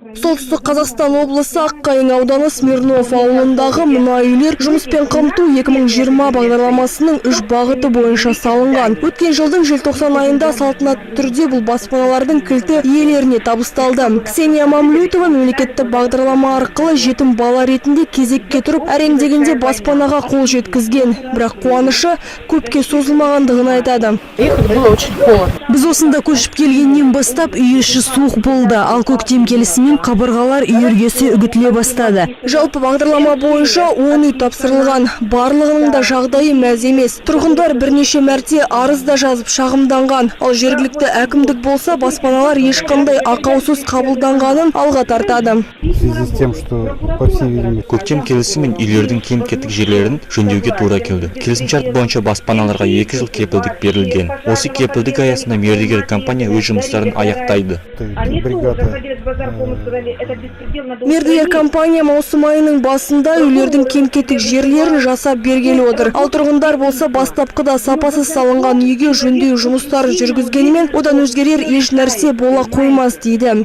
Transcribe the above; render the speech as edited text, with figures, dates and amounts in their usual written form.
Солтүстік Қазақстан облысы Аққайың ауданы Смирнов ауылындағы мұнай үйлер жұмыспен қамту 2020 бағдарламасының 3 бағыты бойынша салынған. Өткен жылдың желтоқсан айында салтанатты түрде бұл баспаналардың кілті иелеріне табысталды. Ксения Мамлютова мемлекеттік бағдарлама арқылы жетім бала ретінде кезекке тұрып, әрең дегенде баспанаға қол жеткізген. Бірақ қуанышы көпке созылмағандығын айтады. Біз осында көшіп келгеннен бастап үй іші суық болды, ал көктем келісімен қабырғалар үй іргесі үгітіле бастады. Жалпы бағдарлама бойынша 10 үй тапсырылған. Барлығының да жағдайы мәз емес. Тұрғындар бірнеше мәрте арыз да жазып шағымданған. Ал жергілікті әкімдік болса баспаналар ешқандай ақаусыз қабылданғанын алға тартады. Көктем келісімен үйлердің кем-кетік жерлерін жөндеуге тура келді. Келісімшарт бойынша баспаналарға 2 жыл кепілдік берілген. Осы кепілдік аясында мердігер компания өз жұмыстарын аяқтайды. Мердігер компания маусым айының басында үйлердің кем-кетік жерлерін жасап бергелі отыр. Ал тұрғындар болса бастапқыда сапасыз салынған үйге жөндеу жұмыстарын жүргізгенімен одан өзгерер еш нәрсе бола қоймас дейді.